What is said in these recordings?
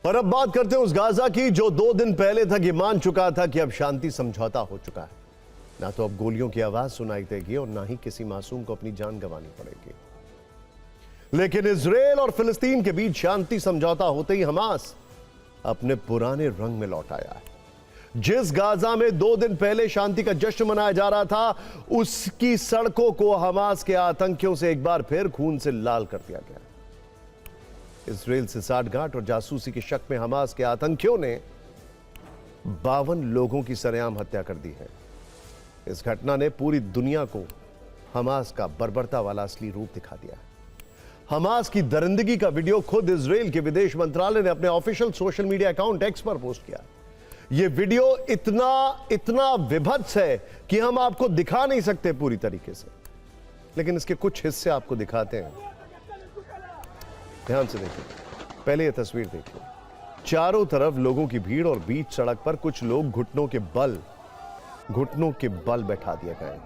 और अब बात करते हैं उस गाजा की जो 2 दिन पहले तक ये मान चुका था कि अब शांति समझौता हो चुका है। ना तो अब गोलियों की आवाज सुनाई देगी और ना ही किसी मासूम को अपनी जान गंवानी पड़ेगी। लेकिन इजराइल और फिलिस्तीन के बीच शांति समझौता होते ही हमास अपने पुराने रंग में लौट आया है। जिस गाजा में 2 दिन पहले शांति का जश्न मनाया जा रहा था, उसकी सड़कों को हमास के आतंकियों से एक बार फिर खून से लाल कर दिया गया। इजराइल से साठगांठ और जासूसी के शक में हमास के आतंकियों ने 52 लोगों की सरेआम हत्या कर दी है। इस घटना ने पूरी दुनिया को हमास का बर्बरता वाला असली रूप दिखा दिया है। हमास की दरिंदगी का वीडियो खुद इजराइल के विदेश मंत्रालय ने अपने official social media account x पर पोस्ट किया। यह वीडियो इतना विभत्स है कि हम आपको दिखा नहीं सकते पूरी तरीके से, लेकिन इसके कुछ हिस्से आपको दिखाते हैं। ध्यान से देखिए, पहले यह तस्वीर देखिए। चारों तरफ लोगों की भीड़ और बीच सड़क पर कुछ लोग घुटनों के बल बैठा दिए गए।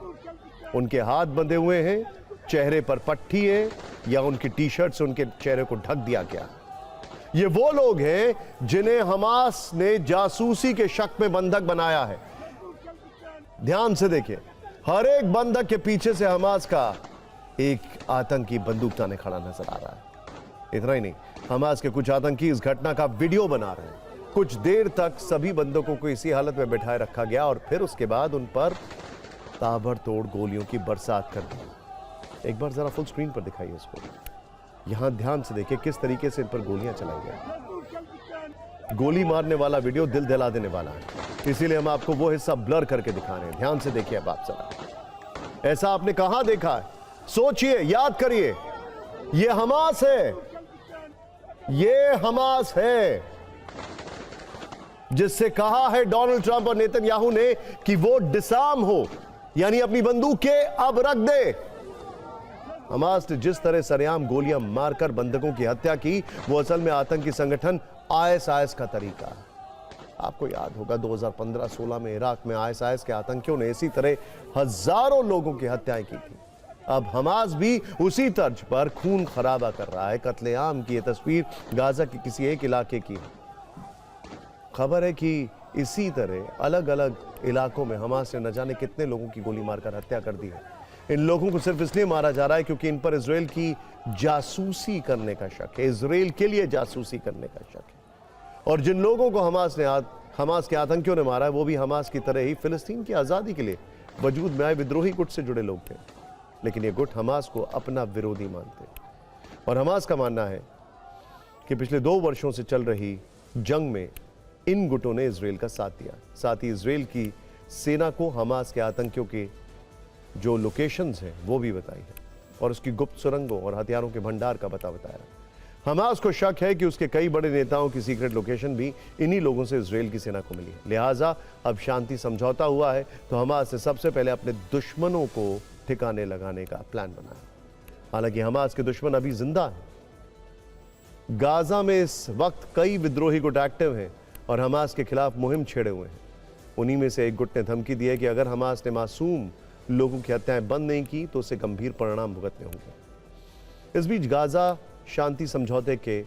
उनके हाथ बंधे हुए हैं, चेहरे पर पट्टी है या उनकी टी शर्ट से उनके चेहरे को ढक दिया गया। ये वो लोग हैं जिन्हें हमास ने जासूसी के शक में बंधक बनाया है। ध्यान से देखिए, हर एक बंधक के पीछे से हमास का एक आतंकी बंदूक ताने खड़ा नजर आ रहा है। इतना ही नहीं, हमास के कुछ आतंकी इस घटना का वीडियो बना रहे हैं। कुछ देर तक सभी बंदूकों को इसी हालत में बैठाए रखा गया और फिर उसके बाद उन पर ताबड़तोड़ गोलियों की बरसात कर दी। एक बार जरा फुल स्क्रीन पर दिखाइए इसको। यहां ध्यान से देखिए किस तरीके से इन पर गोलियां चलाई गई। गोली मारने वाला वीडियो दिल दिला देने वाला है, इसीलिए हम आपको वो हिस्सा ब्लर करके दिखा रहे हैं। ध्यान से देखिए अब आप जरा। ऐसा आपने कहां देखा है? सोचिए, याद करिए। ये हमास है, ये हमास है जिससे कहा है डोनाल्ड ट्रंप और नेतन्याहू ने कि वो डिसआर्म हो, यानी अपनी बंदूकें अब रख दे। हमास ने जिस तरह सरेआम गोलियां मारकर बंधकों की हत्या की, वो असल में आतंकी संगठन आईएसआईएस का तरीका है। आपको याद होगा 2015-16 में इराक में आईएसआईएस के आतंकियों ने इसी तरह हजारों लोगों की हत्याएं की थी। अब हमास भी उसी तर्ज पर खून खराबा कर रहा है। कत्लेआम की यह तस्वीर गाजा के किसी एक इलाके की है। खबर है कि इसी तरह अलग अलग इलाकों में हमास ने न जाने कितने लोगों की गोली मारकर हत्या कर दी है। इन लोगों को सिर्फ इसलिए मारा जा रहा है क्योंकि इन पर इजराइल की जासूसी करने का शक है, इजराइल के लिए जासूसी करने का शक है। और जिन लोगों को हमास के आतंकियों ने मारा है, वो भी हमास की तरह ही फिलिस्तीन की आज़ादी के लिए वजूद में आए विद्रोही गुट से जुड़े लोग थे। लेकिन ये गुट हमास को अपना विरोधी मानते हैं और हमास का मानना है कि पिछले 2 वर्षों से चल रही जंग में इन गुटों ने इजराइल का साथ दिया। साथ ही इजराइल की सेना को हमास के आतंकियों के जो लोकेशंस हैं वो भी बताई है और उसकी गुप्त सुरंगों और हथियारों के भंडार का पता बताया। हमास को शक है कि उसके कई बड़े नेताओं की सीक्रेट लोकेशन भी इन्हीं लोगों से इजराइल की सेना को मिली है। लिहाजा अब शांति समझौता हुआ है तो हमास ने सबसे पहले अपने दुश्मनों को ठिकाने लगाने का प्लान बनाया। हालांकि हमास के दुश्मन अभी जिंदा हैं। गाजा में इस वक्त कई विद्रोही गुट एक्टिव हैं और हमास के खिलाफ मुहिम छेड़े हुए हैं। उन्हीं में से एक गुट ने धमकी दी है कि अगर हमास ने मासूम लोगों की हत्याएं बंद नहीं की तो उसे गंभीर परिणाम भुगतने होंगे। इस बीच गाजा शांति समझौते के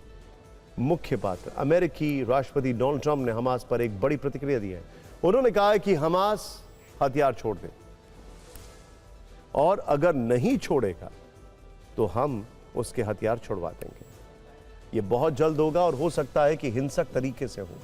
मुख्य पात्र अमेरिकी राष्ट्रपति डोनाल्ड ट्रंप ने हमास पर एक बड़ी प्रतिक्रिया दी है। उन्होंने कहा है कि हमास हथियार छोड़ दे और अगर नहीं छोड़ेगा तो हम उसके हथियार छुड़वा देंगे। यह बहुत जल्द होगा और हो सकता है कि हिंसक तरीके से हो।